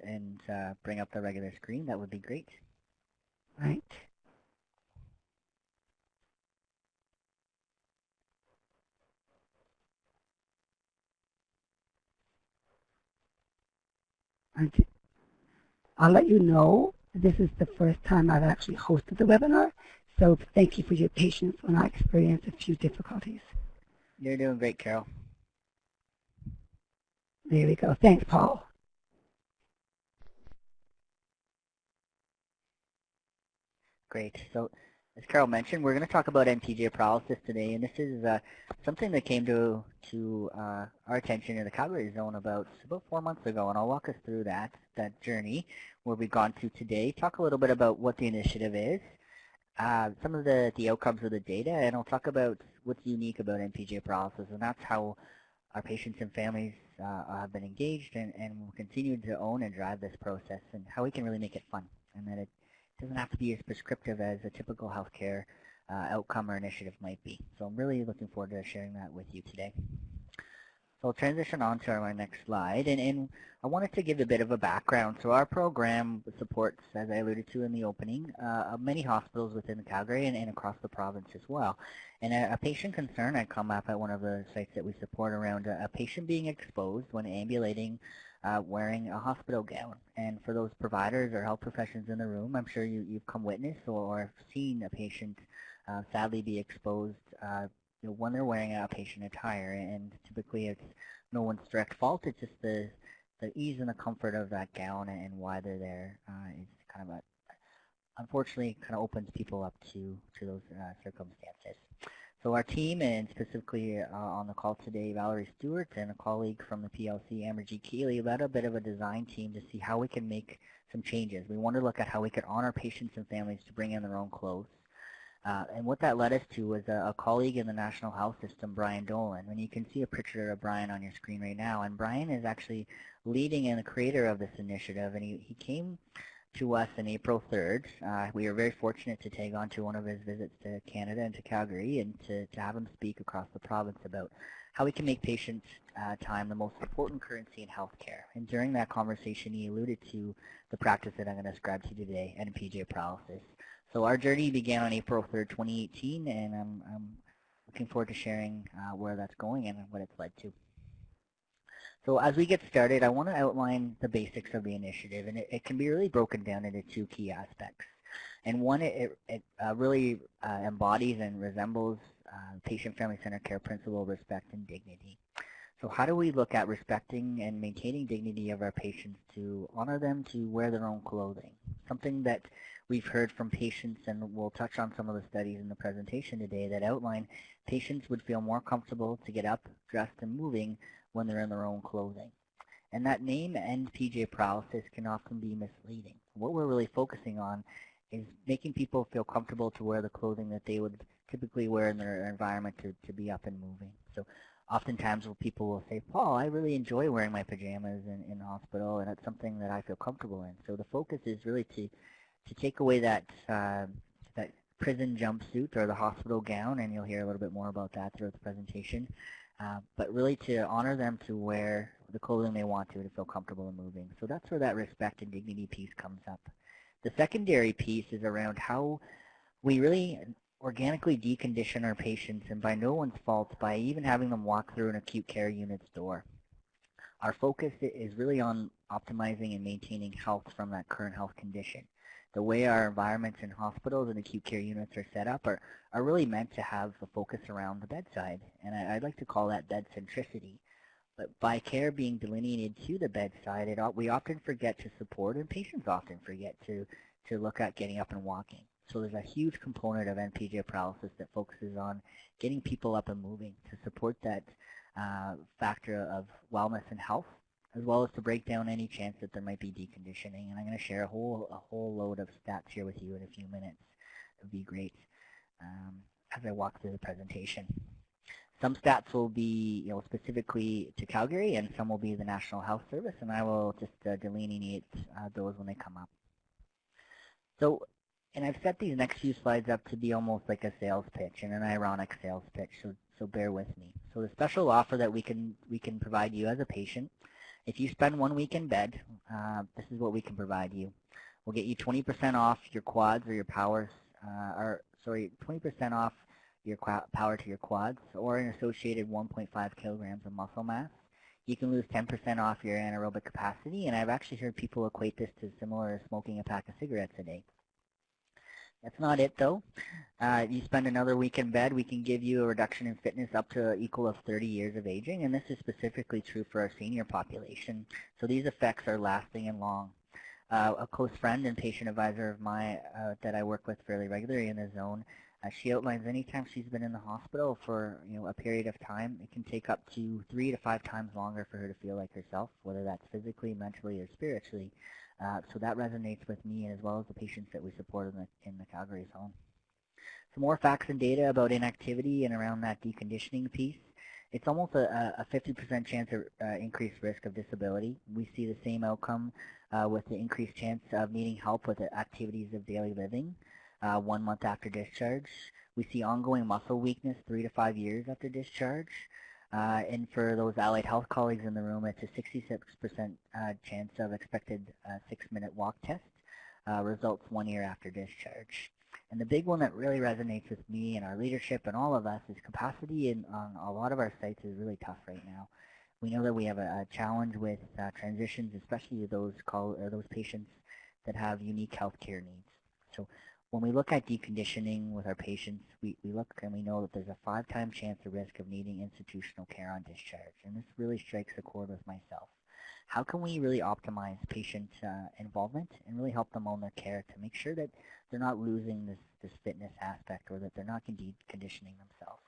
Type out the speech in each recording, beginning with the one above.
and bring up the regular screen, that would be great. Right. I'll let you know this is the first time I've actually hosted the webinar, so thank you for your patience when I experience a few difficulties. You're doing great, Carol. There we go. Thanks, Paul. Great. So as Carol mentioned, we're going to talk about EndPJ paralysis today, and this is something that came to our attention in the Calgary zone about 4 months ago, and I'll walk us through that journey where we've gone to today, talk a little bit about what the initiative is, some of the outcomes of the data, and I'll talk about what's unique about EndPJ paralysis, and that's how our patients and families have been engaged and will continue to own and drive this process, and how we can really make it fun, and that it doesn't have to be as prescriptive as a typical healthcare outcome or initiative might be. So I'm really looking forward to sharing that with you today. So I'll transition on to our next slide, and I wanted to give a bit of a background. So our program supports, as I alluded to in the opening, many hospitals within Calgary and across the province as well. And a patient concern had come up at one of the sites that we support around a patient being exposed when ambulating wearing a hospital gown. And for those providers or health professionals in the room, I'm sure you've come witness or seen a patient sadly be exposed when they're wearing a patient attire, and typically it's no one's direct fault. It's just the ease and the comfort of that gown and why they're there. Is kind of unfortunately kind of opens people up to those circumstances. So our team, and specifically on the call today, Valerie Stewart and a colleague from the PLC, Amber G. Keeley, led a bit of a design team to see how we can make some changes. We wanted to look at how we could honor patients and families to bring in their own clothes. And what that led us to was a colleague in the National Health System, Brian Dolan. And you can see a picture of Brian on your screen right now. And Brian is actually leading and the creator of this initiative. And he came to us on April 3rd. We were very fortunate to tag on to one of his visits to Canada and to Calgary, and to have him speak across the province about how we can make patient time the most important currency in healthcare. And during that conversation, he alluded to the practice that I'm going to describe to you today, EndPJ paralysis. So our journey began on April 3rd, 2018, and I'm looking forward to sharing where that's going and what it's led to. So as we get started, I want to outline the basics of the initiative, and it can be really broken down into two key aspects. And one, it really embodies and resembles patient-family-centered care principle of respect and dignity. So how do we look at respecting and maintaining dignity of our patients to honor them to wear their own clothing? Something that we've heard from patients, and we'll touch on some of the studies in the presentation today that outline patients would feel more comfortable to get up, dressed, and moving when they're in their own clothing. And that name, EndPJ paralysis, can often be misleading. What we're really focusing on is making people feel comfortable to wear the clothing that they would typically wear in their environment to be up and moving. So oftentimes people will say, Paul, I really enjoy wearing my pajamas in the hospital, and it's something that I feel comfortable in. So the focus is really to take away that that prison jumpsuit or the hospital gown, and you'll hear a little bit more about that throughout the presentation, but really to honor them to wear the clothing they want to feel comfortable in moving. So that's where that respect and dignity piece comes up. The secondary piece is around how we really organically decondition our patients, and by no one's fault, by even having them walk through an acute care unit's door. Our focus is really on optimizing and maintaining health from that current health condition. The way our environments in hospitals and acute care units are set up are really meant to have a focus around the bedside, and I'd like to call that bed centricity. But by care being delineated to the bedside, we often forget to support, and patients often forget to look at getting up and walking. So there's a huge component of EndPJ paralysis that focuses on getting people up and moving to support that factor of wellness and health, as well as to break down any chance that there might be deconditioning. And I'm going to share a whole load of stats here with you in a few minutes. It would be great as I walk through the presentation. Some stats will be specifically to Calgary, and some will be the National Health Service, and I will just delineate those when they come up. So, and I've set these next few slides up to be almost like a sales pitch, and an ironic sales pitch, so bear with me. So the special offer that we can provide you as a patient If you spend 1 week in bed, this is what we can provide you. We'll get you 20% off your quads or your powers, 20% off your power to your quads, or an associated 1.5 kilograms of muscle mass. You can lose 10% off your anaerobic capacity, and I've actually heard people equate this to similar to smoking a pack of cigarettes a day. That's not it, though. You spend another week in bed, we can give you a reduction in fitness up to equal of 30 years of aging, and this is specifically true for our senior population. So these effects are lasting and long. A close friend and patient advisor of mine that I work with fairly regularly in the zone, she outlines anytime she's been in the hospital for a period of time, it can take up to 3 to 5 times longer for her to feel like herself, whether that's physically, mentally, or spiritually. So that resonates with me as well as the patients that we support in the Calgary zone. Some more facts and data about inactivity and around that deconditioning piece. It's almost a 50% chance of increased risk of disability. We see the same outcome with the increased chance of needing help with the activities of daily living 1 month after discharge. We see ongoing muscle weakness 3 to 5 years after discharge. And for those allied health colleagues in the room, it's a 66% chance of expected 6-minute walk test results 1 year after discharge. And the big one that really resonates with me and our leadership and all of us is capacity on a lot of our sites is really tough right now. We know that we have a challenge with transitions, especially those patients that have unique health care needs. So when we look at deconditioning with our patients, we look and we know that there's a 5-time chance of risk of needing institutional care on discharge. And this really strikes a chord with myself. How can we really optimize patient involvement and really help them own their care to make sure that they're not losing this fitness aspect or that they're not deconditioning themselves?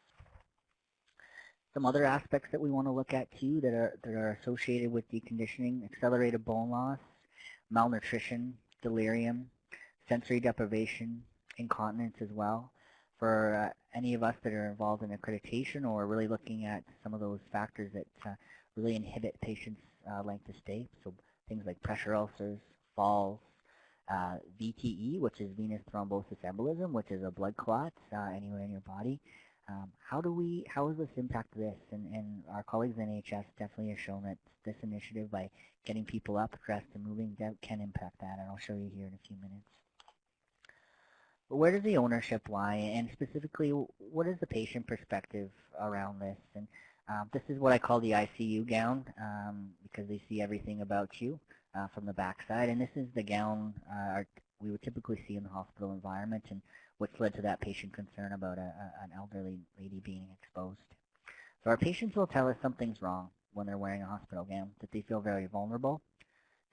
Some other aspects that we want to look at too that are associated with deconditioning: accelerated bone loss, malnutrition, delirium, sensory deprivation, incontinence as well. For any of us that are involved in accreditation or really looking at some of those factors that really inhibit patients' length of stay, so things like pressure ulcers, falls, VTE, which is venous thrombosis embolism, which is a blood clot anywhere in your body. How does this impact this? And our colleagues in NHS definitely have shown that this initiative, by getting people up, dressed, and moving, can impact that, and I'll show you here in a few minutes. But where does the ownership lie, and specifically, what is the patient perspective around this? And this is what I call the ICU gown, because they see everything about you from the backside, and this is the gown we would typically see in the hospital environment, and what's led to that patient concern about an elderly lady being exposed. So our patients will tell us something's wrong when they're wearing a hospital gown, that they feel very vulnerable,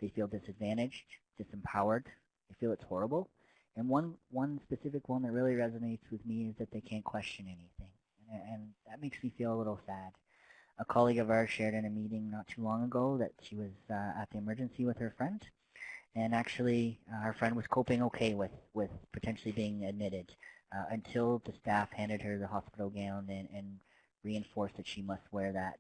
they feel disadvantaged, disempowered, they feel it's horrible. And one specific one that really resonates with me is that they can't question anything. And that makes me feel a little sad. A colleague of ours shared in a meeting not too long ago that she was at the emergency with her friend. And actually, her friend was coping okay with potentially being admitted until the staff handed her the hospital gown and reinforced that she must wear that.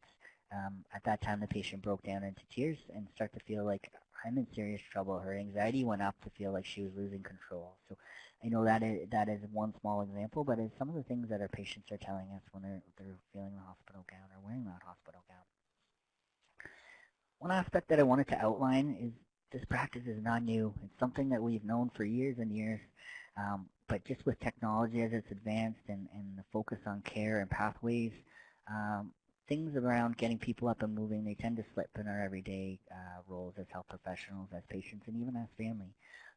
At that time, the patient broke down into tears and started to feel like, I'm in serious trouble. Her anxiety went up to feel like she was losing control. So I know that is one small example, but it's some of the things that our patients are telling us when they're feeling the hospital gown or wearing that hospital gown. One aspect that I wanted to outline is this practice is not new. It's something that we've known for years and years, but just with technology as it's advanced and the focus on care and pathways, things around getting people up and moving, they tend to slip in our everyday roles as health professionals, as patients, and even as family.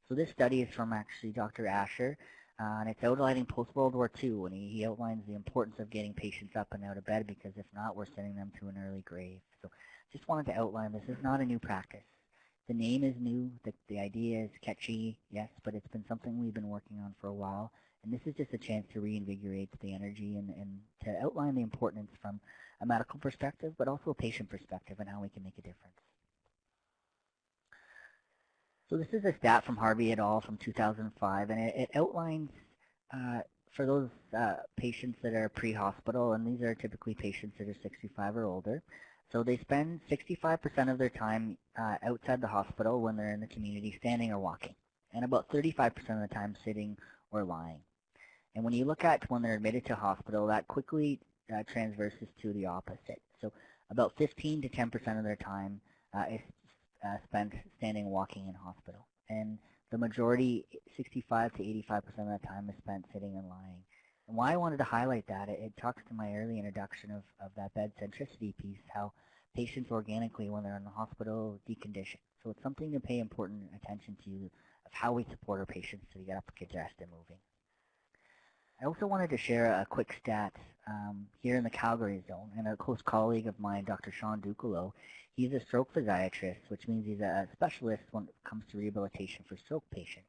So this study is from actually Dr. Asher, and it's outlining post-World War II, and he outlines the importance of getting patients up and out of bed, because if not, we're sending them to an early grave. So just wanted to outline this is not a new practice. The name is new, the idea is catchy, yes, but it's been something we've been working on for a while, and this is just a chance to reinvigorate the energy and to outline the importance from a medical perspective, but also a patient perspective and how we can make a difference. So this is a stat from Harvey et al. From 2005, and it outlines for those patients that are pre-hospital, and these are typically patients that are 65 or older. So they spend 65% of their time outside the hospital when they're in the community, standing or walking, and about 35% of the time sitting or lying. And when you look at when they're admitted to hospital, that quickly transverses to the opposite. So about 15 to 10% of their time is spent standing and walking in hospital. And the majority, 65 to 85% of the time, is spent sitting and lying. And why I wanted to highlight that, it talks to my early introduction of that bed centricity piece, how patients organically, when they're in the hospital, decondition. So it's something to pay important attention to of how we support our patients to get up, get dressed, and moving. I also wanted to share a quick stat here in the Calgary zone, and a close colleague of mine, Dr. Sean Ducolo. He's a stroke physiatrist, which means he's a specialist when it comes to rehabilitation for stroke patients.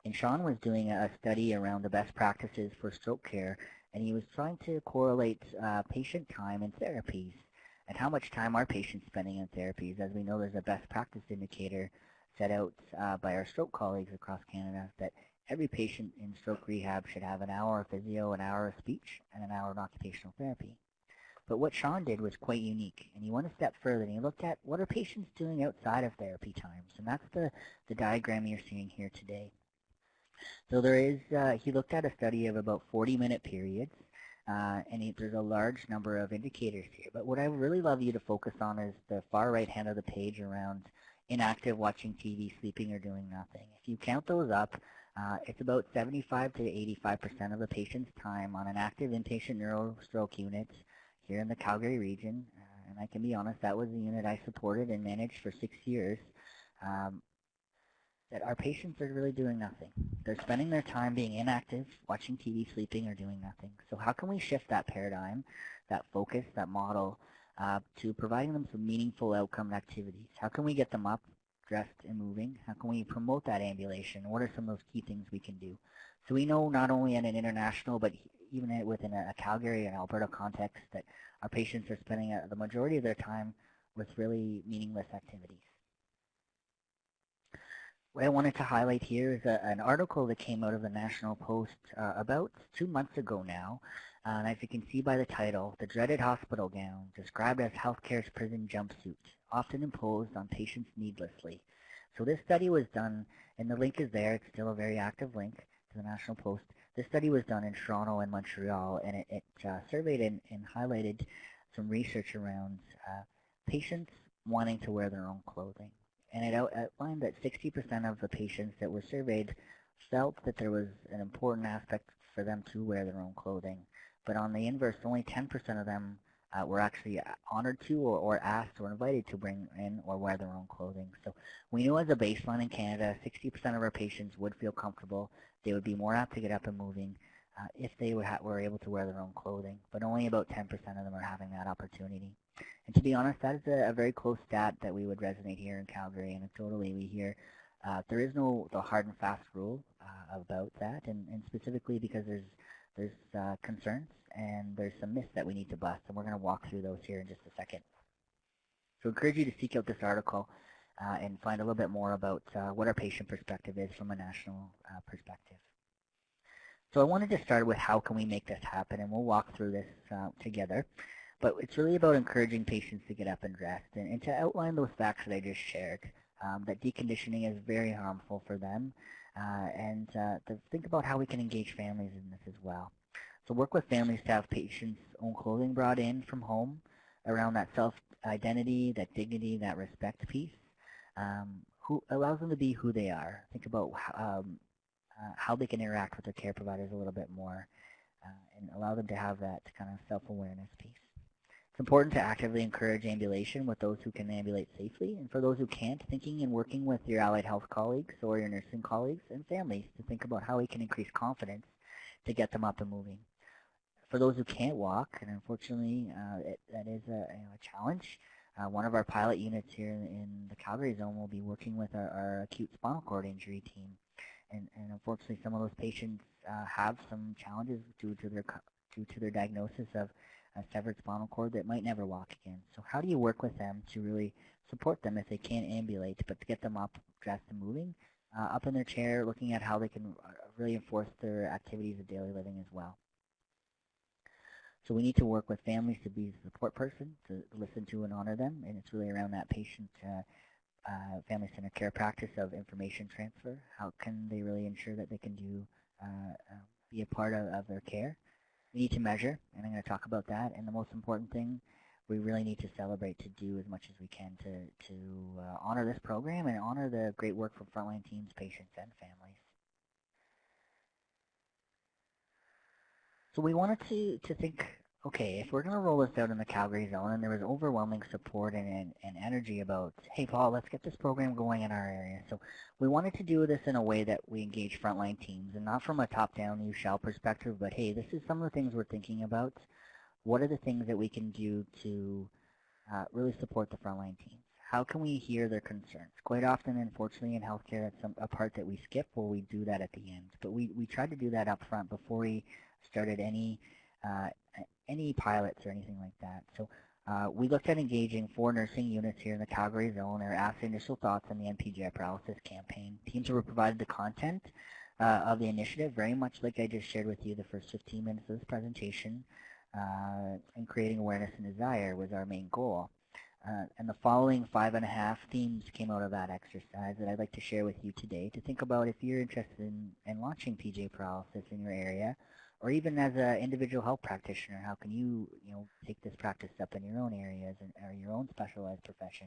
And Sean was doing a study around the best practices for stroke care, and he was trying to correlate patient time in therapies and how much time are patients spending in therapies. As we know, there's a best practice indicator set out by our stroke colleagues across Canada that every patient in stroke rehab should have an hour of physio, an hour of speech, and an hour of occupational therapy. But what Sean did was quite unique, and he went a step further, and he looked at what are patients doing outside of therapy times, and that's the diagram you're seeing here today. So there is, he looked at a study of about 40-minute periods, and there's a large number of indicators here. But what I really love you to focus on is the far right hand of the page around inactive, watching TV, sleeping, or doing nothing. If you count those up, it's about 75 to 85% of the patient's time on an active inpatient neurostroke unit here in the Calgary region. And I can be honest, that was the unit I supported and managed for 6 years. That our patients are really doing nothing. They're spending their time being inactive, watching TV, sleeping, or doing nothing. So how can we shift that paradigm, that focus, that model, to providing them some meaningful outcome activities? How can we get them up, dressed, and moving? How can we promote that ambulation? What are some of those key things we can do? So we know not only in an international, but even within a Calgary and Alberta context, that our patients are spending the majority of their time with really meaningless activities. What I wanted to highlight here is an article that came out of the National Post about 2 months ago now. And as you can see by the title, the dreaded hospital gown, described as healthcare's prison jumpsuit, often imposed on patients needlessly. So this study was done, and the link is there. It's still a very active link to the National Post. This study was done in Toronto and Montreal, and it surveyed and highlighted some research around patients wanting to wear their own clothing. And it outlined that 60% of the patients that were surveyed felt that there was an important aspect for them to wear their own clothing. But on the inverse, only 10% of them were actually honored to or asked or invited to bring in or wear their own clothing. So we know as a baseline in Canada, 60% of our patients would feel comfortable. They would be more apt to get up and moving if they were able to wear their own clothing. But only about 10% of them are having that opportunity. And to be honest, that is a very close stat that we would resonate here in Calgary. Anecdotally, we hear there is no hard and fast rule about that, and specifically because there's concerns and there's some myths that we need to bust, and we're going to walk through those here in just a second. So I encourage you to seek out this article and find a little bit more about what our patient perspective is from a national perspective. So I wanted to start with how can we make this happen, and we'll walk through this together. But it's really about encouraging patients to get up and dressed and to outline those facts that I just shared, that deconditioning is very harmful for them, and to think about how we can engage families in this as well. So work with families to have patients' own clothing brought in from home around that self-identity, that dignity, that respect piece, who allows them to be who they are. Think about how they can interact with their care providers a little bit more and allow them to have that kind of self-awareness piece. It's important to actively encourage ambulation with those who can ambulate safely, and for those who can't, thinking and working with your allied health colleagues or your nursing colleagues and families to think about how we can increase confidence to get them up and moving. For those who can't walk, and unfortunately that is a challenge, one of our pilot units here in the Calgary zone will be working with our acute spinal cord injury team. And unfortunately, some of those patients have some challenges due to their diagnosis of a severed spinal cord that might never walk again. So how do you work with them to really support them if they can't ambulate, but to get them up, dressed, and moving, up in their chair, looking at how they can really enforce their activities of daily living as well. So we need to work with families to be the support person, to listen to and honor them, and it's really around that patient family-centered care practice of information transfer. How can they really ensure that they can be a part of their care? We need to measure, and I'm going to talk about that. And the most important thing, we really need to celebrate to do as much as we can to honor this program and honor the great work from frontline teams, patients, and families. So we wanted to think, okay, if we're going to roll this out in the Calgary zone, and there was overwhelming support and energy about, hey, Paul, let's get this program going in our area. So we wanted to do this in a way that we engage frontline teams, and not from a top-down, you shall perspective, but hey, this is some of the things we're thinking about. What are the things that we can do to really support the frontline teams? How can we hear their concerns? Quite often, unfortunately, in healthcare, that's a part that we skip, or we do that at the end. But we tried to do that up front before we started any pilots or anything like that. So we looked at engaging 4 nursing units here in the Calgary zone or asked initial thoughts on the EndPJParalysis campaign. Teams were provided the content of the initiative, very much like I just shared with you the first 15 minutes of this presentation, and creating awareness and desire was our main goal. And the following 5.5 themes came out of that exercise that I'd like to share with you today to think about if you're interested in launching PJ paralysis in your area, or even as an individual health practitioner, how can you take this practice up in your own areas or your own specialized profession?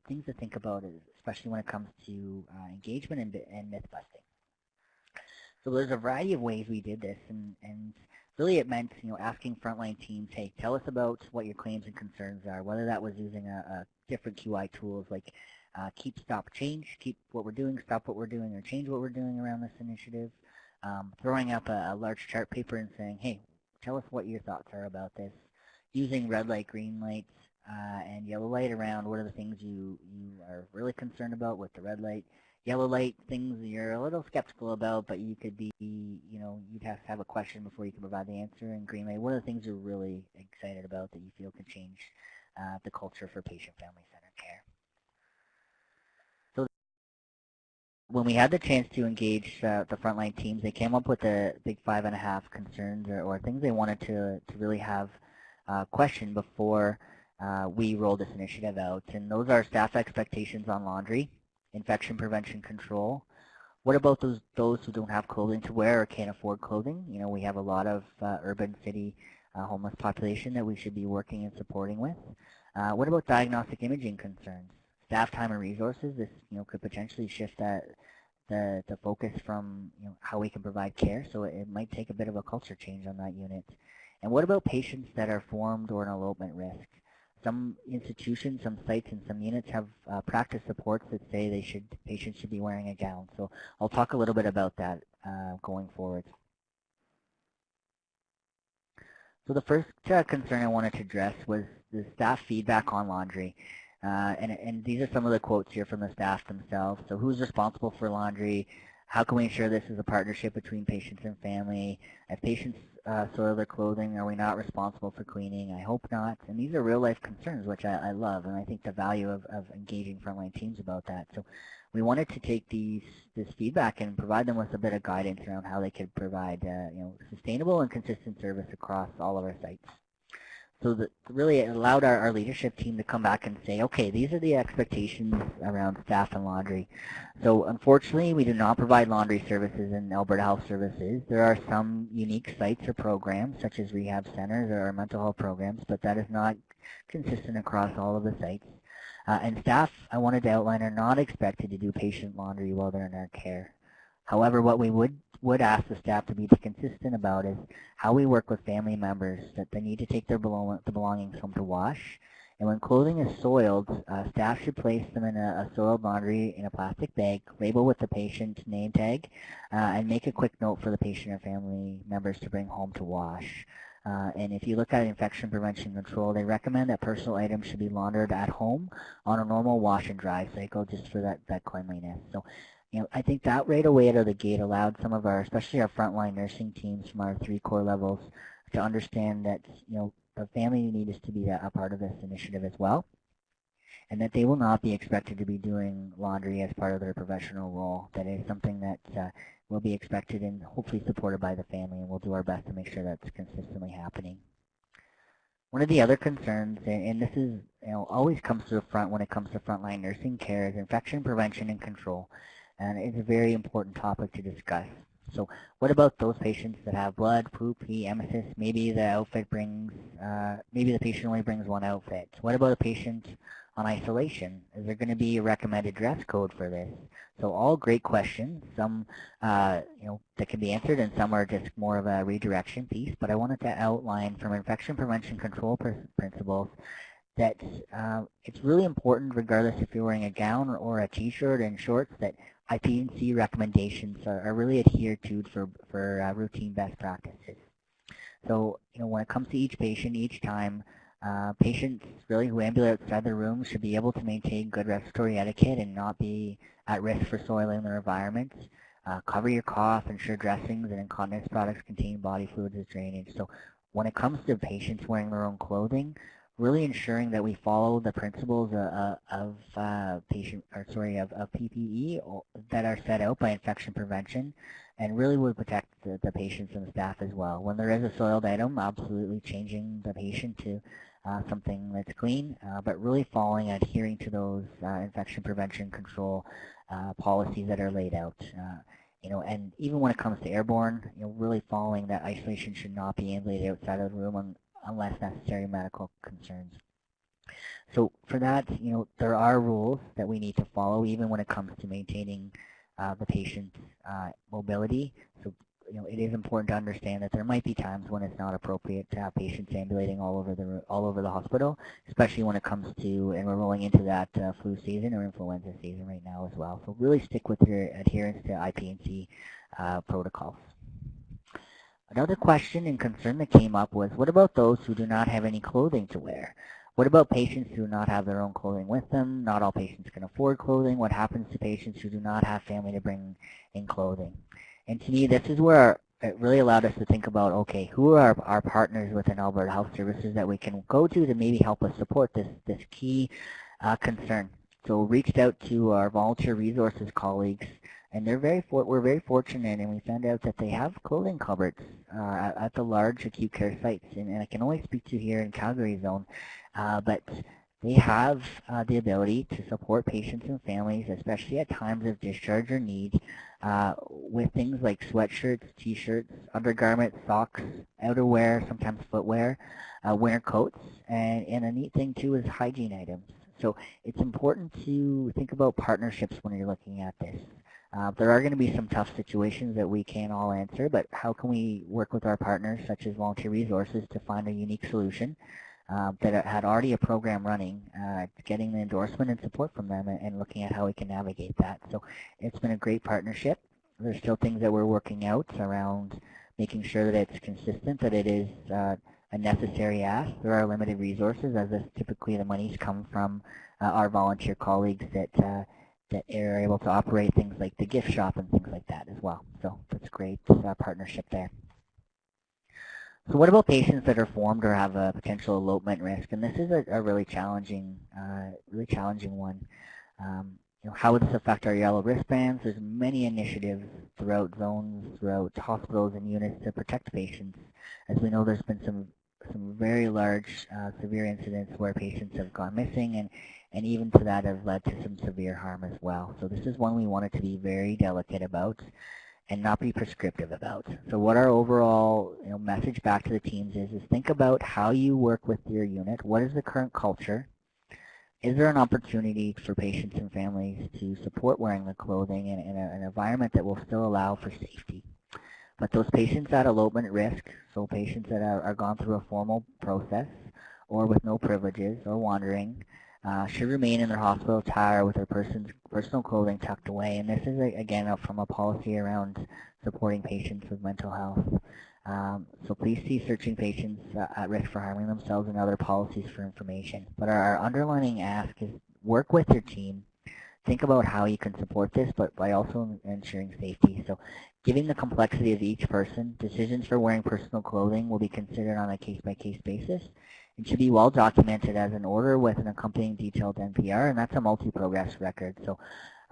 Things to think about, especially when it comes to engagement and myth busting. So there's a variety of ways we did this, and really it meant asking frontline teams, hey, tell us about what your claims and concerns are, whether that was using a different QI tools like keep, stop, change, keep what we're doing, stop what we're doing, or change what we're doing around this initiative. Throwing up a large chart paper and saying, hey, tell us what your thoughts are about this. Using red light, green lights, and yellow light around what are the things you are really concerned about with the red light. Yellow light, things you're a little skeptical about, but you could be, you'd have to have a question before you can provide the answer. And green light, what are the things you're really excited about that you feel can change the culture for patient-family-centered care? When we had the chance to engage the frontline teams, they came up with the big 5.5 concerns or things they wanted to really have questioned before we rolled this initiative out. And those are staff expectations on laundry, infection prevention control. What about those who don't have clothing to wear or can't afford clothing? We have a lot of urban city homeless population that we should be working and supporting with. What about diagnostic imaging concerns? Staff time and resources, this could potentially shift the focus from how we can provide care, so it might take a bit of a culture change on that unit. And what about patients that are formed or an elopement risk? Some institutions, some sites, and some units have practice supports that say patients should be wearing a gown. So I'll talk a little bit about that going forward. So the first concern I wanted to address was the staff feedback on laundry. And these are some of the quotes here from the staff themselves. So who's responsible for laundry? How can we ensure this is a partnership between patients and family? If patients soil their clothing, are we not responsible for cleaning? I hope not. And these are real-life concerns, which I love, and I think the value of engaging frontline teams about that. So we wanted to take this feedback and provide them with a bit of guidance around how they could provide sustainable and consistent service across all of our sites. So really it allowed our leadership team to come back and say, okay, these are the expectations around staff and laundry. So unfortunately, we do not provide laundry services in Alberta Health Services. There are some unique sites or programs, such as rehab centers or mental health programs, but that is not consistent across all of the sites. And staff, I wanted to outline, are not expected to do patient laundry while they're in our care. However, what we would ask the staff to be consistent about is how we work with family members that they need to take their belongings home to wash. And when clothing is soiled, staff should place them in a soiled laundry in a plastic bag, label with the patient's name tag, and make a quick note for the patient or family members to bring home to wash. And if you look at infection prevention control, they recommend that personal items should be laundered at home on a normal wash and dry cycle just for that cleanliness. So, I think that right away out of the gate allowed some of our, especially our frontline nursing teams from our 3 core levels, to understand that, the family need is to be a part of this initiative as well, and that they will not be expected to be doing laundry as part of their professional role. That is something that will be expected and hopefully supported by the family, and we'll do our best to make sure that's consistently happening. One of the other concerns, and this is always comes to the front when it comes to frontline nursing care, is infection prevention and control. And it's a very important topic to discuss. So what about those patients that have blood, poop, pee, emesis? Maybe the patient only brings one outfit. What about a patient on isolation? Is there going to be a recommended dress code for this? So all great questions. Some, that can be answered, and some are just more of a redirection piece. But I wanted to outline from infection prevention control principles that it's really important, regardless if you're wearing a gown or a t-shirt and shorts, that IP&C recommendations are really adhered to for routine best practices. So, when it comes to each patient, each time, patients really who ambulate outside the room should be able to maintain good respiratory etiquette and not be at risk for soiling their environment. Cover your cough, ensure dressings and incontinence products contain body fluids as drainage. So when it comes to patients wearing their own clothing, really ensuring that we follow the principles of PPE that are set out by infection prevention, and really would protect the patients and the staff as well. When there is a soiled item, absolutely changing the patient to something that's clean, but really adhering to those infection prevention control policies that are laid out. And even when it comes to airborne, really following that isolation should not be ambulated outside of the room unless necessary medical concerns. So for that, there are rules that we need to follow even when it comes to maintaining the patient's mobility. So it is important to understand that there might be times when it's not appropriate to have patients ambulating all over the hospital, especially when it comes to, and we're rolling into that flu season or influenza season right now as well. So really stick with your adherence to IP&C protocols. Another question and concern that came up was, what about those who do not have any clothing to wear? What about patients who do not have their own clothing with them? Not all patients can afford clothing. What happens to patients who do not have family to bring in clothing? And to me, this is where it really allowed us to think about, okay, who are our partners within Alberta Health Services that we can go to maybe help us support this key concern. So reached out to our volunteer resources colleagues, and we're very fortunate, and we found out that they have clothing cupboards at the large acute care sites, and I can only speak to here in Calgary zone, but they have the ability to support patients and families, especially at times of discharge or need, with things like sweatshirts, t-shirts, undergarments, socks, outerwear, sometimes footwear, winter coats, and a neat thing too is hygiene items. So it's important to think about partnerships when you're looking at this. There are going to be some tough situations that we can't all answer, but how can we work with our partners, such as Volunteer Resources, to find a unique solution that had already a program running, getting the endorsement and support from them, and looking at how we can navigate that. So it's been a great partnership. There's still things that we're working out around making sure that it's consistent, that it is a necessary ask. There are limited resources, as typically the monies come from our volunteer colleagues that are able to operate things like the gift shop and things like that as well. So that's great partnership there. So what about patients that are formed or have a potential elopement risk? And this is a really challenging one. How would this affect our yellow wristbands? There's many initiatives throughout zones, throughout hospitals and units to protect patients. As we know, there's been some very large severe incidents where patients have gone missing, and even to that have led to some severe harm as well. So this is one we wanted to be very delicate about and not be prescriptive about. So what our overall message back to the teams is think about how you work with your unit. What is the current culture? Is there an opportunity for patients and families to support wearing the clothing in an environment that will still allow for safety? But those patients at elopement risk, so patients that are gone through a formal process or with no privileges or wandering, should remain in their hospital attire with their personal clothing tucked away. And this is, again, from a policy around supporting patients with mental health. So please see searching patients at risk for harming themselves and other policies for information. But our underlining ask is work with your team. Think about how you can support this, but by also ensuring safety. So given the complexity of each person, decisions for wearing personal clothing will be considered on a case-by-case basis. It should be well documented as an order with an accompanying detailed NPR, and that's a multi-progress record. So,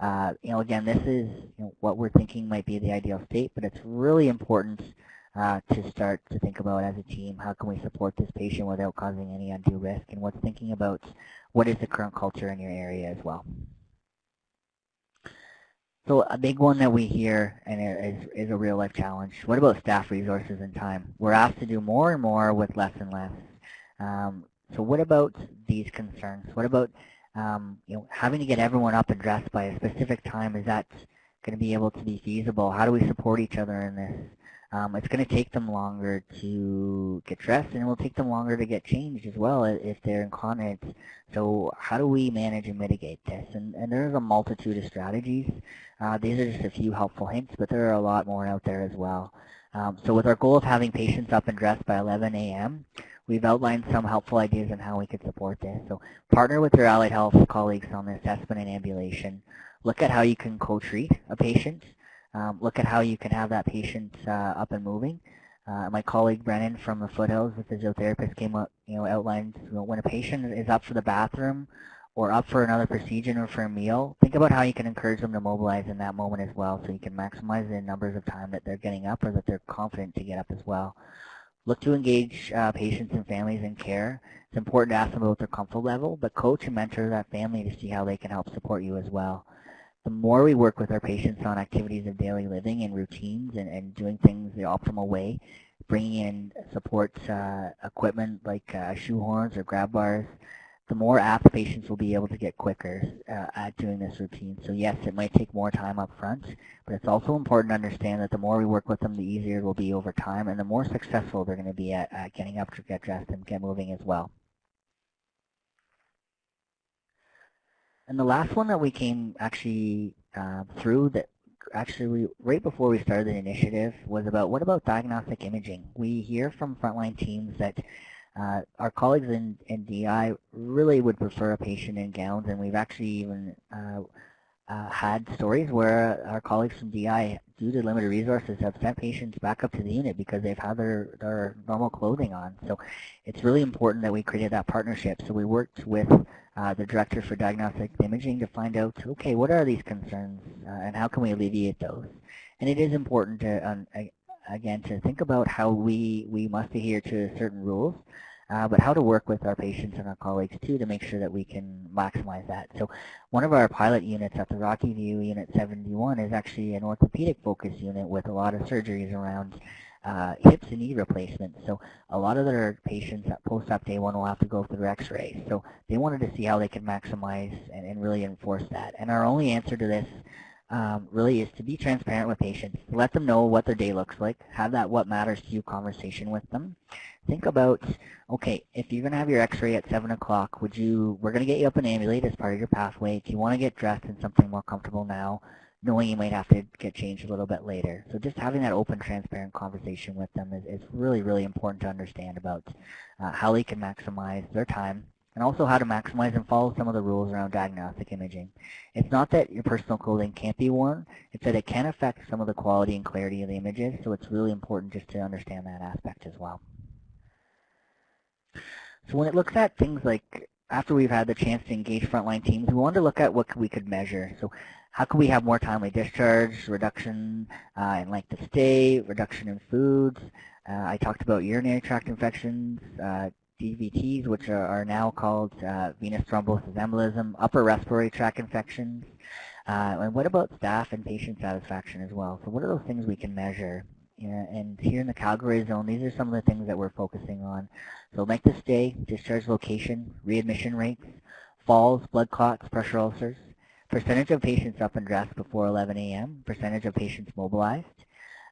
again, this is what we're thinking might be the ideal state, but it's really important to start to think about as a team, how can we support this patient without causing any undue risk, and what's thinking about what is the current culture in your area as well. So a big one that we hear and is a real life challenge. What about staff resources and time? We're asked to do more and more with less and less. So what about these concerns? What about having to get everyone up and dressed by a specific time? Is that going to be able to be feasible? How do we support each other in this? It's going to take them longer to get dressed, and it will take them longer to get changed as well if they're incontinent. So how do we manage and mitigate this? And there's a multitude of strategies. These are just a few helpful hints, but there are a lot more out there as well. So with our goal of having patients up and dressed by 11 a.m., we've outlined some helpful ideas on how we could support this. So partner with your allied health colleagues on the assessment and ambulation. Look at how you can co-treat a patient. Look at how you can have that patient up and moving. My colleague Brennan from the Foothills, the physiotherapist, came up, outlined when a patient is up for the bathroom or up for another procedure or for a meal, think about how you can encourage them to mobilize in that moment as well, so you can maximize the numbers of time that they're getting up or that they're confident to get up as well. Look to engage patients and families in care. It's important to ask them about their comfort level, but coach and mentor that family to see how they can help support you as well. The more we work with our patients on activities of daily living and routines and doing things the optimal way, bringing in support equipment like shoehorns or grab bars, the more apt patients will be able to get quicker at doing this routine. So yes, it might take more time up front, but it's also important to understand that the more we work with them, the easier it will be over time, and the more successful they're going to be at getting up to get dressed and get moving as well. And the last one that we came actually through that actually right before we started the initiative was about what about diagnostic imaging? We hear from frontline teams that our colleagues in DI really would prefer a patient in gowns, and we've actually even had stories where our colleagues from DI, due to limited resources, have sent patients back up to the unit because they've had their normal clothing on. So it's really important that we created that partnership. So we worked with the Director for Diagnostic Imaging to find out, okay, what are these concerns and how can we alleviate those? And it is important to, again, to think about how we must adhere to certain rules, but how to work with our patients and our colleagues too to make sure that we can maximize that. So one of our pilot units at the Rocky View Unit 71 is actually an orthopedic focus unit with a lot of surgeries around hips and knee replacements. So a lot of their patients at post-op day one will have to go through x-rays. So they wanted to see how they could maximize and really enforce that. And our only answer to this really is to be transparent with patients, to let them know what their day looks like, have that what matters to you conversation with them. Think about, okay, if you're going to have your x-ray at 7 o'clock, we're going to get you up and ambulate as part of your pathway. Do you want to get dressed in something more comfortable now, knowing you might have to get changed a little bit later? So just having that open, transparent conversation with them is really, really important to understand about how they can maximize their time, and also how to maximize and follow some of the rules around diagnostic imaging. It's not that your personal clothing can't be worn, it's that it can affect some of the quality and clarity of the images, so it's really important just to understand that aspect as well. So when it looks at things like, after we've had the chance to engage frontline teams, we wanted to look at what we could measure. So how can we have more timely discharge, reduction in length of stay, reduction in foods. I talked about urinary tract infections, DVTs, which are now called venous thrombosis embolism, upper respiratory tract infections, and what about staff and patient satisfaction as well? So what are those things we can measure? And here in the Calgary zone, these are some of the things that we're focusing on. So length of stay, discharge location, readmission rates, falls, blood clots, pressure ulcers, percentage of patients up and dressed before 11 a.m., percentage of patients mobilized,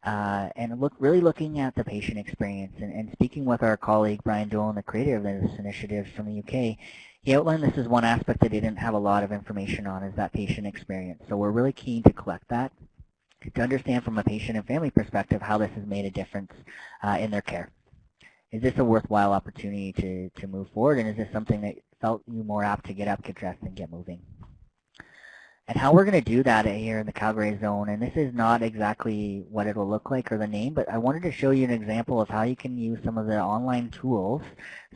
and really looking at the patient experience. And speaking with our colleague Brian Dolan, the creator of this initiative from the UK, he outlined this as one aspect that he didn't have a lot of information on, is that patient experience. So we're really keen to collect that to understand from a patient and family perspective how this has made a difference in their care. Is this a worthwhile opportunity to move forward, and is this something that felt you more apt to get up, get dressed, and get moving? And how we're going to do that here in the Calgary zone, and this is not exactly what it will look like or the name, but I wanted to show you an example of how you can use some of the online tools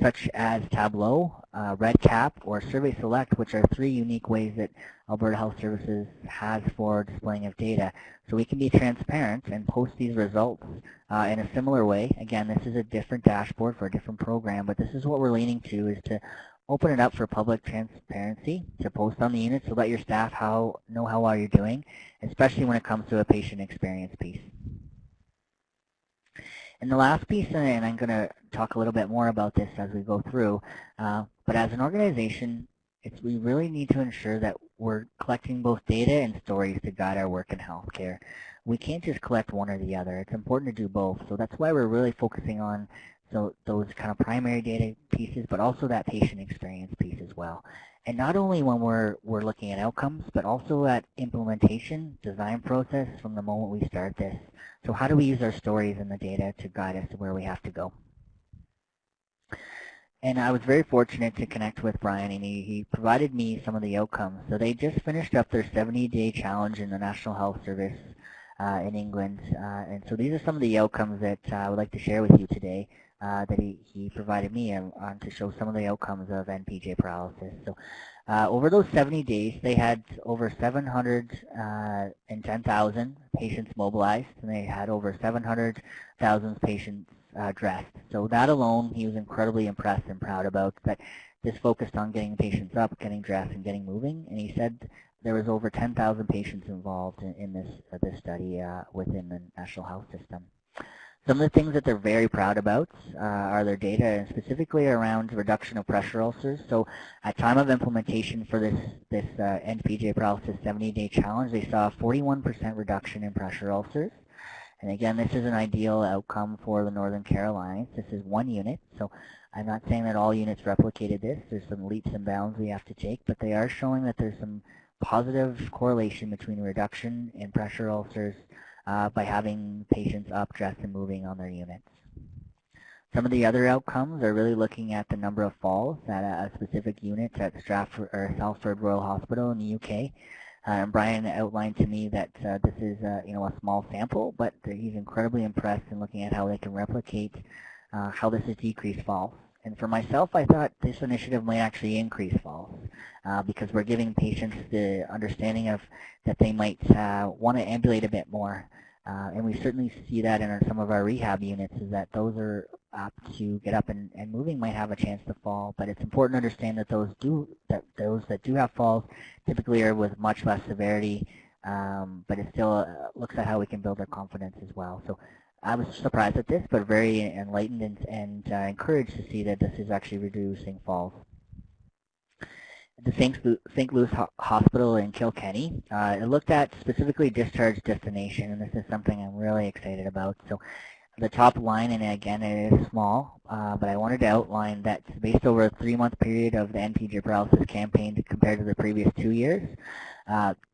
such as Tableau, RedCap, or Survey Select, which are 3 unique ways that Alberta Health Services has for displaying of data. So we can be transparent and post these results in a similar way. Again, this is a different dashboard for a different program, but this is what we're leaning to, is to open it up for public transparency to post on the unit so let your staff know how well you're doing, especially when it comes to a patient experience piece. And the last piece, and I'm going to talk a little bit more about this as we go through, but as an organization, we really need to ensure that we're collecting both data and stories to guide our work in healthcare. We can't just collect one or the other. It's important to do both. So that's why we're really focusing on those kind of primary data pieces, but also that patient experience piece as well. And not only when we're looking at outcomes, but also at implementation, design process from the moment we start this. So how do we use our stories and the data to guide us to where we have to go? And I was very fortunate to connect with Brian, and he provided me some of the outcomes. So they just finished up their 70-day challenge in the National Health Service in England. And so these are some of the outcomes that I would like to share with you today that he provided me on to show some of the outcomes of NPJ paralysis. So over those 70 days, they had over 710,000 patients mobilized, and they had over 700,000 patients dressed. So that alone, he was incredibly impressed and proud about, that this focused on getting patients up, getting dressed, and getting moving. And he said there was over 10,000 patients involved in this study within the National Health System. Some of the things that they're very proud about are their data, and specifically around reduction of pressure ulcers. So at time of implementation for this NPJ paralysis 70-day challenge, they saw a 41% reduction in pressure ulcers. And again, this is an ideal outcome for the Northern Care Alliance. This is one unit, so I'm not saying that all units replicated this. There's some leaps and bounds we have to take, but they are showing that there's some positive correlation between reduction in pressure ulcers by having patients up, dressed, and moving on their units. Some of the other outcomes are really looking at the number of falls at a specific unit at Stratford or Salford Royal Hospital in the UK. And Brian outlined to me that this is a small sample, but he's incredibly impressed in looking at how they can replicate how this has decreased falls. And for myself, I thought this initiative might actually increase falls because we're giving patients the understanding of that they might want to ambulate a bit more. And we certainly see that in some of our rehab units, is that those are apt to get up and moving might have a chance to fall. But it's important to understand that those that do have falls typically are with much less severity, but it still looks at how we can build their confidence as well. So I was surprised at this, but very enlightened and encouraged to see that this is actually reducing falls. The St. Louis Hospital in Kilkenny, it looked at specifically discharge destination, and this is something I'm really excited about. So the top line, and again it is small, but I wanted to outline that based over a 3-month period of the NPJ paralysis campaign compared to the previous 2 years,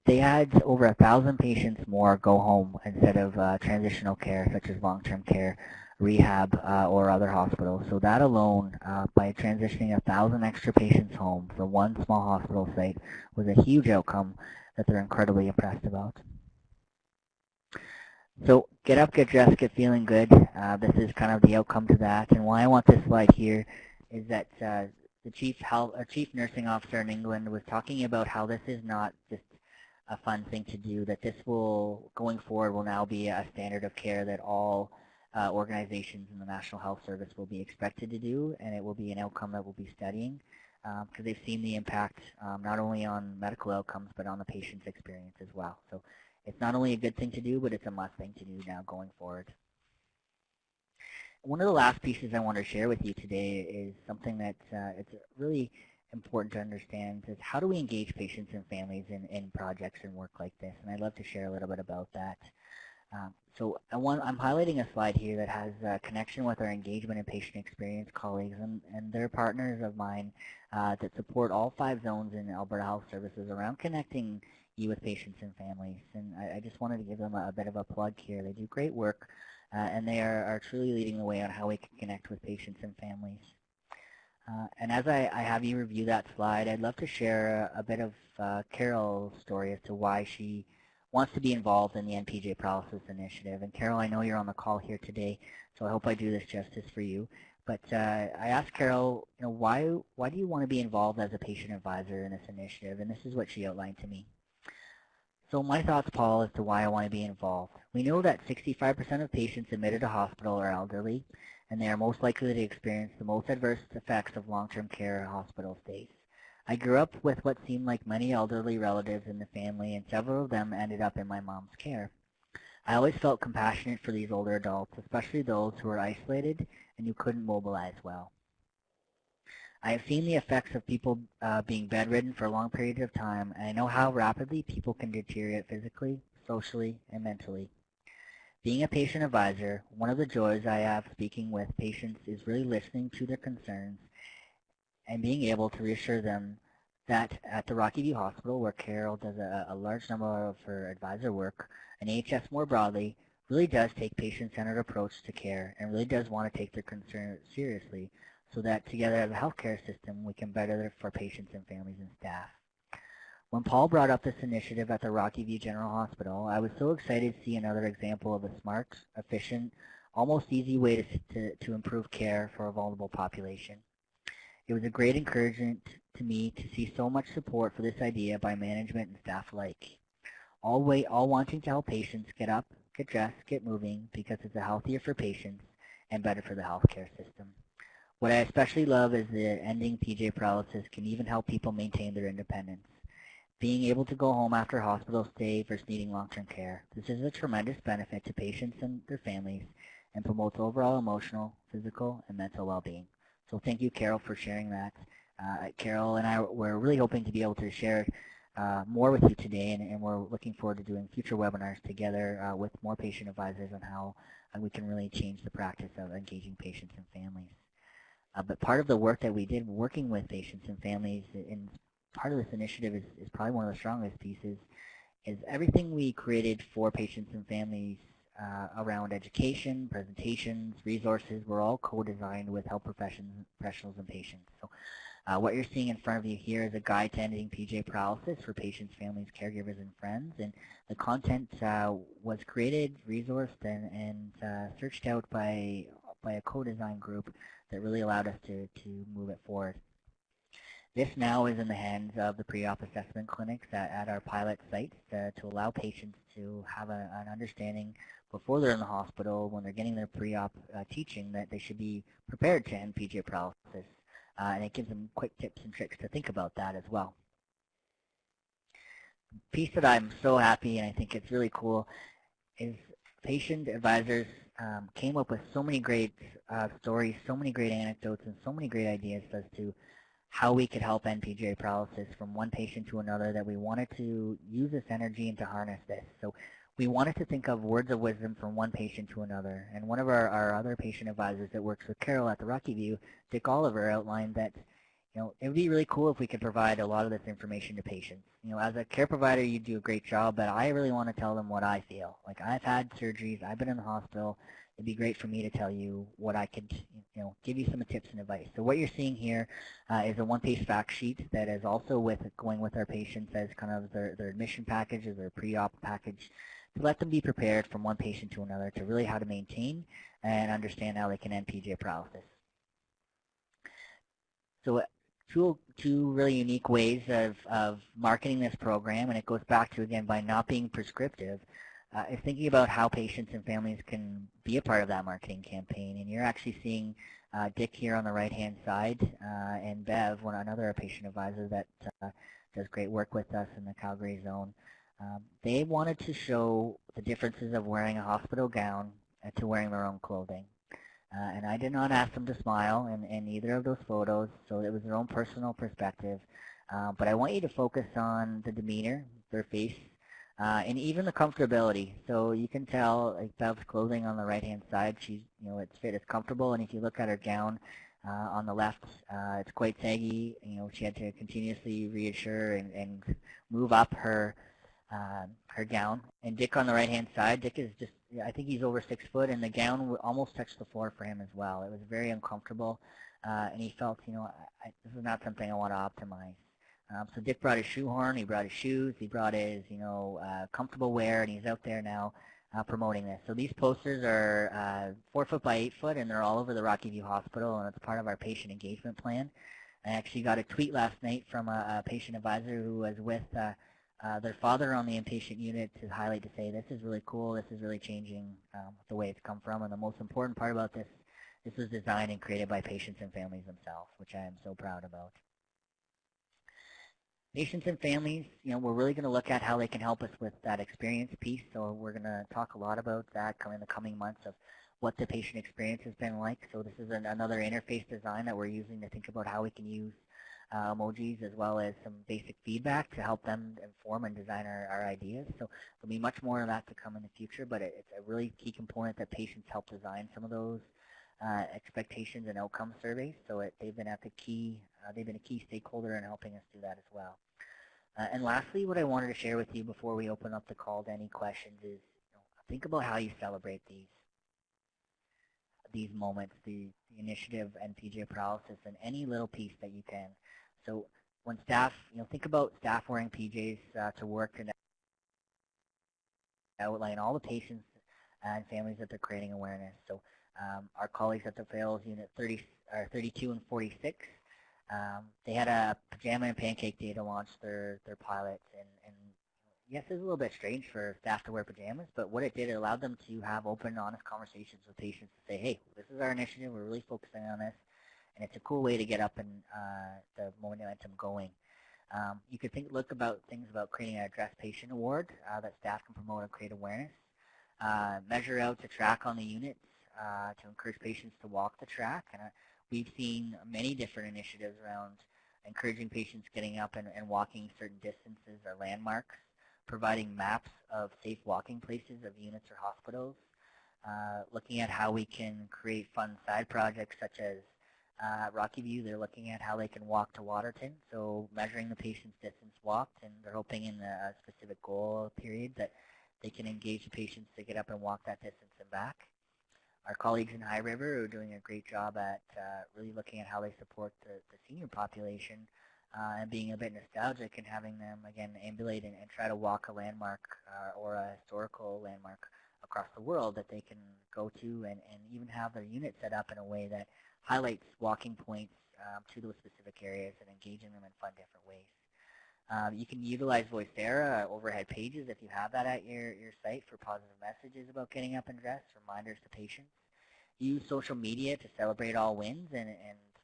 they had over 1,000 patients more go home instead of transitional care such as long-term care, rehab, or other hospitals. So that alone, by transitioning 1,000 extra patients home for one small hospital site, was a huge outcome that they're incredibly impressed about. So get up, get dressed, get feeling good. This is kind of the outcome to that. And why I want this slide here is that the chief nursing officer in England was talking about how this is not just a fun thing to do, that this will, going forward, will now be a standard of care that all organizations in the National Health Service will be expected to do, and it will be an outcome that we'll be studying because they've seen the impact not only on medical outcomes but on the patient's experience as well. So it's not only a good thing to do, but it's a must thing to do now going forward. One of the last pieces I want to share with you today is something that it's really important to understand, is how do we engage patients and families in projects and work like this, and I'd love to share a little bit about that. So I'm highlighting a slide here that has a connection with our engagement and patient experience colleagues, and they're partners of mine that support all 5 zones in Alberta Health Services around connecting you with patients and families. And I just wanted to give them a bit of a plug here. They do great work, and they are truly leading the way on how we can connect with patients and families. And as I have you review that slide, I'd love to share a bit of Carol's story as to why she wants to be involved in the NPJ Paralysis Initiative. And Carol, I know you're on the call here today, so I hope I do this justice for you. But I asked Carol, why do you want to be involved as a patient advisor in this initiative? And this is what she outlined to me. So my thoughts, Paul, as to why I want to be involved. We know that 65% of patients admitted to hospital are elderly, and they are most likely to experience the most adverse effects of long-term care hospital stays. I grew up with what seemed like many elderly relatives in the family, and several of them ended up in my mom's care. I always felt compassionate for these older adults, especially those who were isolated and who couldn't mobilize well. I have seen the effects of people being bedridden for long periods of time, and I know how rapidly people can deteriorate physically, socially, and mentally. Being a patient advisor, one of the joys I have speaking with patients is really listening to their concerns and being able to reassure them that at the Rocky View Hospital, where Carol does a large number of her advisor work, and AHS more broadly, really does take patient-centered approach to care and really does want to take their concerns seriously so that together as a healthcare system, we can better for patients and families and staff. When Paul brought up this initiative at the Rocky View General Hospital, I was so excited to see another example of a smart, efficient, almost easy way to improve care for a vulnerable population. It was a great encouragement to me to see so much support for this idea by management and staff alike, all wanting to help patients get up, get dressed, get moving because it's healthier for patients and better for the healthcare system. What I especially love is that ending PJ paralysis can even help people maintain their independence. Being able to go home after a hospital stay versus needing long-term care. This is a tremendous benefit to patients and their families and promotes overall emotional, physical, and mental well-being. So thank you, Carol, for sharing that. Carol and I were really hoping to be able to share more with you today, and we're looking forward to doing future webinars together with more patient advisors on how we can really change the practice of engaging patients and families. But part of the work that we did working with patients and families, and part of this initiative is probably one of the strongest pieces, is everything we created for patients and families around education, presentations, resources were all co-designed with health professionals and patients. So what you're seeing in front of you here is a guide to ending PJ paralysis for patients, families, caregivers, and friends. And the content was created, resourced, and searched out by a co-design group that really allowed us to move it forward. This now is in the hands of the pre-op assessment clinics at our pilot sites to allow patients to have an understanding before they're in the hospital, when they're getting their pre-op teaching, that they should be prepared to end PJ paralysis. And it gives them quick tips and tricks to think about that as well. The piece that I'm so happy, and I think it's really cool, is patient advisors came up with so many great stories, so many great anecdotes, and so many great ideas as to how we could help end PJ paralysis from one patient to another, that we wanted to use this energy and to harness this. So we wanted to think of words of wisdom from one patient to another. And one of our other patient advisors that works with Carol at the Rocky View, Dick Oliver, outlined that it would be really cool if we could provide a lot of this information to patients. As a care provider, you do a great job, but I really want to tell them what I feel. Like, I've had surgeries, I've been in the hospital. It'd be great for me to tell you what I could, give you some tips and advice. So what you're seeing here is a one-page fact sheet that is also going with our patients as kind of their admission package or their pre-op package, to let them be prepared from one patient to another to really how to maintain and understand how they can end PJ paralysis. So two really unique ways of marketing this program, and it goes back to, again, by not being prescriptive, is thinking about how patients and families can be a part of that marketing campaign. And you're actually seeing Dick here on the right-hand side, and Bev, another patient advisor that does great work with us in the Calgary zone. They wanted to show the differences of wearing a hospital gown to wearing their own clothing. And I did not ask them to smile in either of those photos, so it was their own personal perspective. But I want you to focus on the demeanor, their face, and even the comfortability. So you can tell, like, Bev's clothing on the right-hand side, she's, it's fit, it's comfortable. And if you look at her gown on the left, it's quite saggy. She had to continuously reassure and move up her gown. And Dick on the right-hand side, Dick is just, I think he's over 6 foot, and the gown almost touched the floor for him as well. It was very uncomfortable, and he felt, this is not something I want to optimize. So Dick brought his shoehorn, he brought his shoes, he brought his, comfortable wear, and he's out there now promoting this. So these posters are 4 foot by 8 foot, and they're all over the Rocky View Hospital, and it's part of our patient engagement plan. I actually got a tweet last night from a patient advisor who was with their father on the inpatient unit to highlight, to say, this is really cool, this is really changing the way it's come from, and the most important part about this This was designed and created by patients and families themselves, which I am so proud about. Patients and families, we're really going to look at how they can help us with that experience piece. So we're going to talk a lot about that in the coming months of what the patient experience has been like. So this is another interface design that we're using to think about how we can use emojis as well as some basic feedback to help them inform and design our ideas. So there'll be much more of that to come in the future, but it's a really key component that patients help design some of those expectations and outcome surveys. So they've been a key stakeholder in helping us do that as well. And lastly, what I wanted to share with you before we open up the call to any questions is think about how you celebrate these moments, the initiative EndPJ Paralysis, and any little piece that you can. So when staff, think about staff wearing PJs to work and outline all the patients and families that they're creating awareness. So our colleagues at the Fails Unit 32 and 46, they had a pajama and pancake day to launch their pilot, and yes, it's a little bit strange for staff to wear pajamas, but what it did, it allowed them to have open, honest conversations with patients to say, hey, this is our initiative, we're really focusing on this, and it's a cool way to get up and the momentum going. You could look about things about creating an address patient award that staff can promote and create awareness. Measure out to track on the units to encourage patients to walk the track. And we've seen many different initiatives around encouraging patients getting up and walking certain distances or landmarks, providing maps of safe walking places of units or hospitals, looking at how we can create fun side projects such as Rocky View. They're looking at how they can walk to Waterton, so measuring the patient's distance walked, and they're hoping in a specific goal period that they can engage the patients to get up and walk that distance and back. Our colleagues in High River are doing a great job at really looking at how they support the senior population and being a bit nostalgic and having them, again, ambulate and try to walk a landmark or a historical landmark across the world that they can go to and even have their unit set up in a way that highlights walking points to those specific areas and engaging them in fun different ways. You can utilize Voicera overhead pages if you have that at your site for positive messages about getting up and dressed, reminders to patients. Use social media to celebrate all wins, and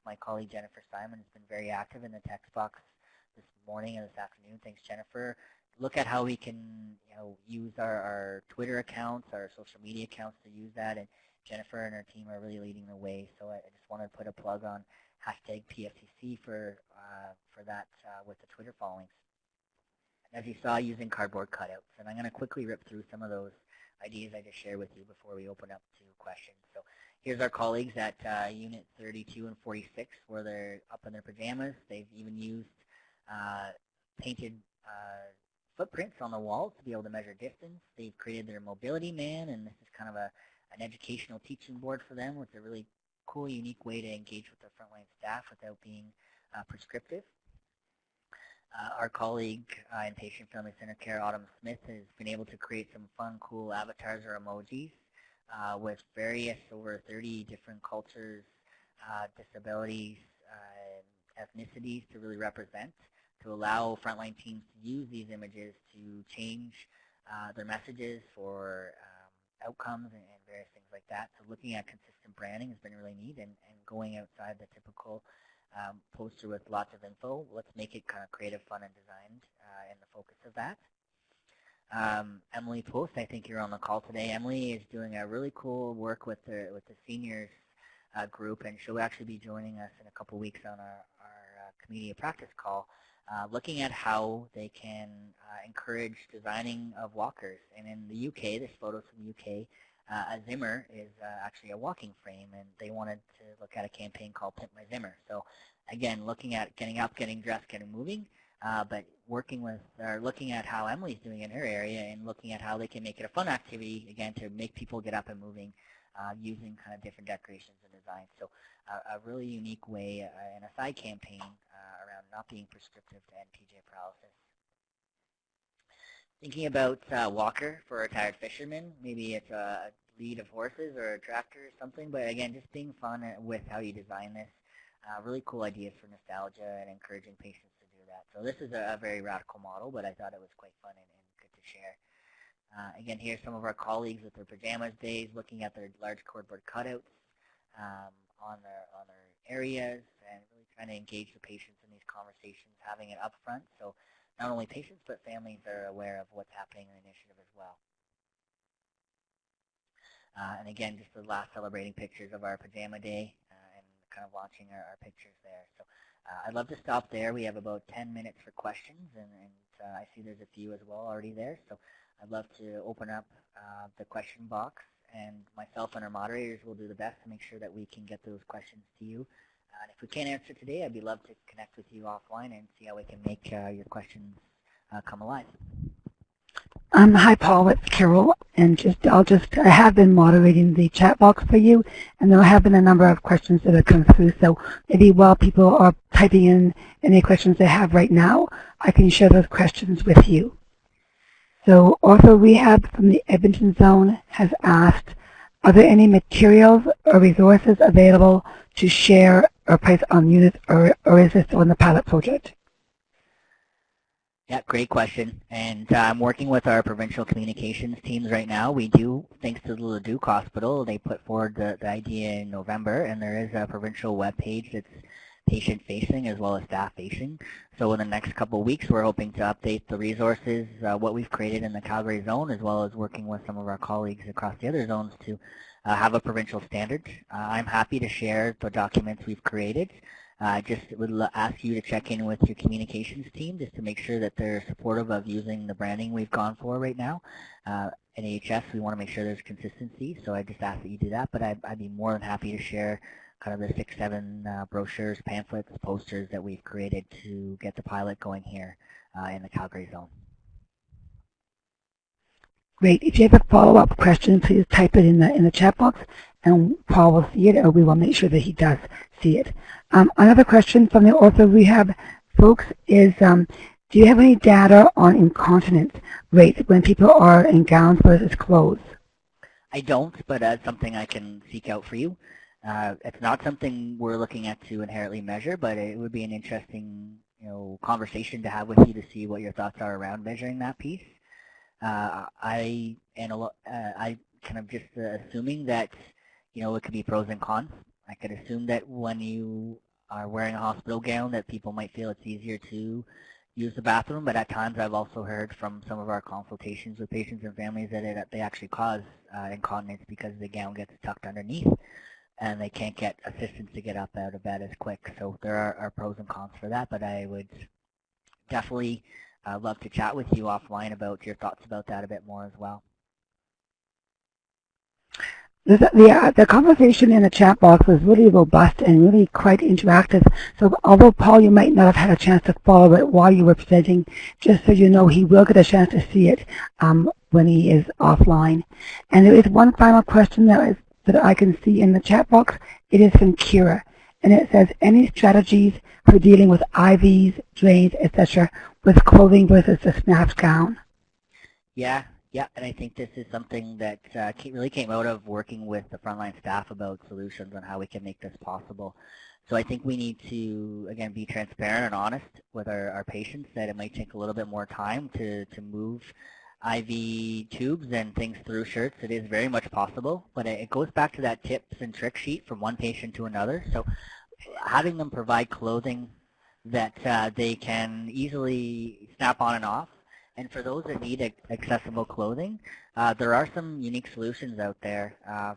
my colleague Jennifer Simon has been very active in the text box this morning and this afternoon. Thanks, Jennifer. Look at how we can use our Twitter accounts, our social media accounts to use that, and Jennifer and her team are really leading the way. So I just want to put a plug on hashtag PFCC for that with the Twitter followings. As you saw, using cardboard cutouts. And I'm going to quickly rip through some of those ideas I just shared with you before we open up to questions. So here's our colleagues at Unit 32 and 46 where they're up in their pajamas. They've even used painted footprints on the walls to be able to measure distance. They've created their mobility man, and this is kind of an educational teaching board for them, which is a really cool, unique way to engage with their frontline staff without being prescriptive. Our colleague in Patient Family Center Care, Autumn Smith, has been able to create some fun, cool avatars or emojis with various over 30 different cultures, disabilities, ethnicities to really represent, to allow frontline teams to use these images to change their messages for outcomes and various things like that. So looking at consistent branding has been really neat, and going outside the typical poster with lots of info. Let's make it kind of creative, fun, and designed in the focus of that. Emily Post, I think you're on the call today. Emily is doing a really cool work with the seniors group, and she'll actually be joining us in a couple weeks on our community of practice call, looking at how they can encourage designing of walkers. And in the UK, this photo's from the UK, a Zimmer is actually a walking frame, and they wanted to look at a campaign called Pimp My Zimmer. So again, looking at getting up, getting dressed, getting moving, but working with or looking at how Emily's doing in her area and looking at how they can make it a fun activity, again, to make people get up and moving using kind of different decorations and designs. So a really unique way and a side campaign around not being prescriptive to EndPJ paralysis. Thinking about walker for a tired fisherman, maybe it's a lead of horses or a tractor or something, but again, just being fun with how you design this. Really cool ideas for nostalgia and encouraging patients to do that. So this is a very radical model, but I thought it was quite fun and good to share. Again, here's some of our colleagues with their pajamas days, looking at their large cardboard cutouts. on their areas, and really trying to engage the patients in these conversations, having it up front, so not only patients but families are aware of what's happening in the initiative as well. And again, just the last celebrating pictures of our pajama day and kind of launching our pictures there. So I'd love to stop there. We have about 10 minutes for questions, and I see there's a few as well already there. So I'd love to open up the question box, and myself and our moderators will do the best to make sure that we can get those questions to you. And if we can't answer today, I'd be love to connect with you offline and see how we can make your questions come alive. Hi, Paul. It's Carol, and I have been moderating the chat box for you, and there have been a number of questions that have come through. So maybe while people are typing in any questions they have right now, I can share those questions with you. So Arthur Rehab from the Edmonton Zone has asked, are there any materials or resources available to share or place on units, or is this on the pilot project? Yeah, great question. And I'm working with our provincial communications teams right now. We do, thanks to the Leduc Hospital, they put forward the idea in November, and there is a provincial webpage that's patient-facing as well as staff-facing. So in the next couple of weeks, we're hoping to update the resources, what we've created in the Calgary zone, as well as working with some of our colleagues across the other zones to have a provincial standard. I'm happy to share the documents we've created. Just would ask you to check in with your communications team just to make sure that they're supportive of using the branding we've gone for right now. At AHS, we want to make sure there's consistency, so I just ask that you do that, but I'd be more than happy to share kind of the 6, 7 brochures, pamphlets, posters that we've created to get the pilot going here in the Calgary zone. Great. If you have a follow-up question, please type it in the chat box, and Paul will see it, or we will make sure that he does see it. Another question from the Ortho Rehab folks is, do you have any data on incontinence rates when people are in gowns versus clothes? I don't, but that's something I can seek out for you. It's not something we're looking at to inherently measure, but it would be an interesting, conversation to have with you to see what your thoughts are around measuring that piece. I kind of just assuming that, it could be pros and cons. I could assume that when you are wearing a hospital gown that people might feel it's easier to use the bathroom, but at times I've also heard from some of our consultations with patients and families that they actually cause incontinence because the gown gets tucked underneath and they can't get assistance to get up out of bed as quick. So there are pros and cons for that, but I would definitely love to chat with you offline about your thoughts about that a bit more as well. The conversation in the chat box was really robust and really quite interactive. So although, Paul, you might not have had a chance to follow it while you were presenting, just so you know, he will get a chance to see it when he is offline. And there is one final question that I can see in the chat box. It is from Kira, and it says, any strategies for dealing with IVs, drains, etc., with clothing versus a snapped gown? Yeah, and I think this is something that really came out of working with the frontline staff about solutions on how we can make this possible. So I think we need to, again, be transparent and honest with our patients that it might take a little bit more time to move IV tubes and things through shirts. It is very much possible, but it goes back to that tips and trick sheet from one patient to another. So having them provide clothing that they can easily snap on and off. And for those that need accessible clothing, there are some unique solutions out there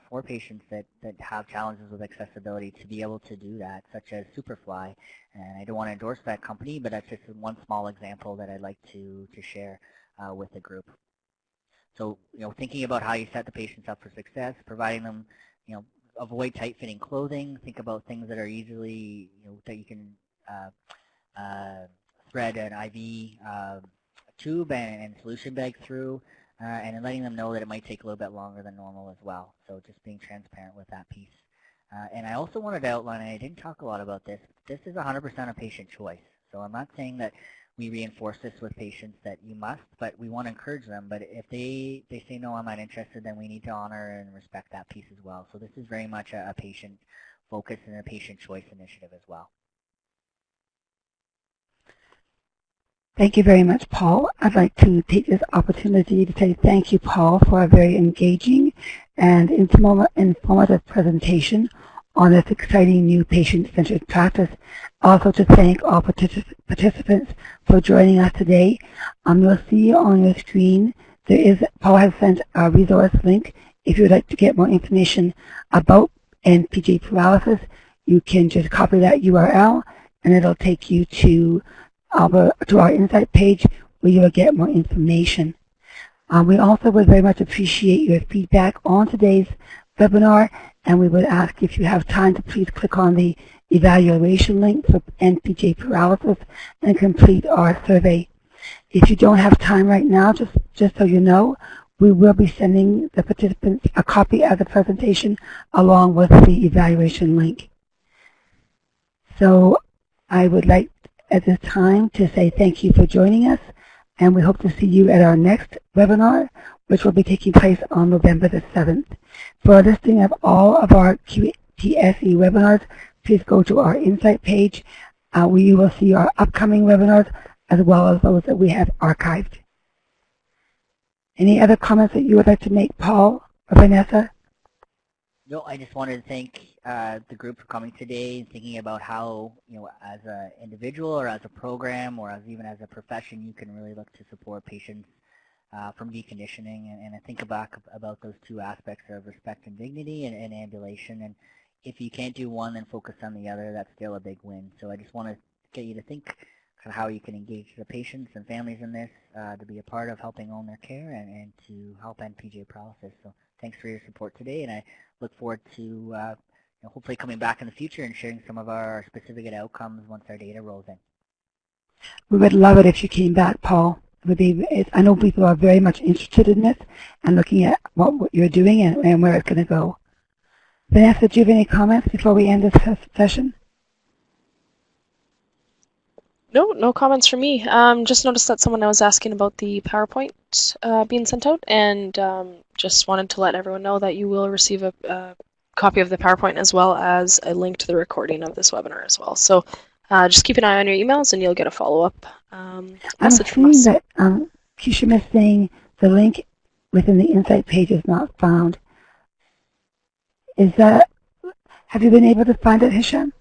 for patients that have challenges with accessibility to be able to do that, such as Superfly. And I don't want to endorse that company, but that's just one small example that I'd like to share with the group. So, thinking about how you set the patients up for success, providing them, avoid tight-fitting clothing, think about things that are easily, that you can thread an IV tube and solution bag through, and letting them know that it might take a little bit longer than normal as well. So just being transparent with that piece. And I also wanted to outline, and I didn't talk a lot about this, this is 100% a patient choice. So I'm not saying that we reinforce this with patients that you must, but we want to encourage them. But if they say, no, I'm not interested, then we need to honor and respect that piece as well. So this is very much a patient focus and a patient choice initiative as well. Thank you very much, Paul. I'd like to take this opportunity to say thank you, Paul, for a very engaging and informative presentation on this exciting new patient-centered practice. Also to thank all participants for joining us today. You'll see on your screen Paul has sent a resource link. If you would like to get more information about EndPJ paralysis, you can just copy that URL and it'll take you to our Insight page where you will get more information. We also would very much appreciate your feedback on today's webinar, and we would ask if you have time to please click on the evaluation link for EndPJ paralysis and complete our survey. If you don't have time right now, just so you know, we will be sending the participants a copy of the presentation along with the evaluation link. So I would like at this time to say thank you for joining us, and we hope to see you at our next webinar, which will be taking place on November the 7th. For a listing of all of our QTSE webinars, please go to our Insight page where you will see our upcoming webinars as well as those that we have archived. Any other comments that you would like to make, Paul or Vanessa? No, I just wanted to thank the group for coming today and thinking about how, as an individual or as a program or even as a profession, you can really look to support patients from deconditioning. And I think back about those two aspects of respect and dignity and ambulation. And if you can't do one, then focus on the other. That's still a big win. So I just want to get you to think how you can engage the patients and families in this to be a part of helping own their care and to help end PJ paralysis. So thanks for your support today, and I look forward to hopefully coming back in the future and sharing some of our specific outcomes once our data rolls in. We would love it if you came back, Paul. I know people are very much interested in this and looking at what you're doing and where it's going to go. Vanessa, do you have any comments before we end this session? No comments from me. Just noticed that someone was asking about the PowerPoint being sent out, and just wanted to let everyone know that you will receive a copy of the PowerPoint as well as a link to the recording of this webinar as well. So just keep an eye on your emails and you'll get a follow-up message from us. I'm seeing that Kishim is saying the link within the Insight page is not found. Have you been able to find it, Hisham?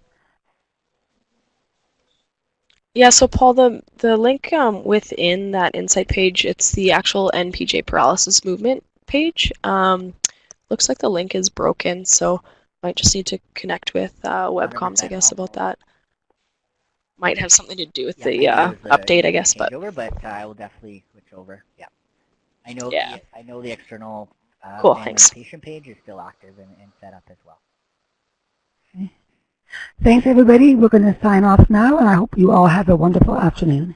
Yeah, so Paul, the link within that Insight page, it's the actual EndPJ paralysis movement page. Looks like the link is broken, so might just need to connect with webcoms, I guess, about that. Might have something to do with the update, I guess. But I will definitely switch over. Yeah, I know the external cool. Thanks. patient page is still active and set up as well. Okay. Thanks, everybody. We're going to sign off now, and I hope you all have a wonderful afternoon.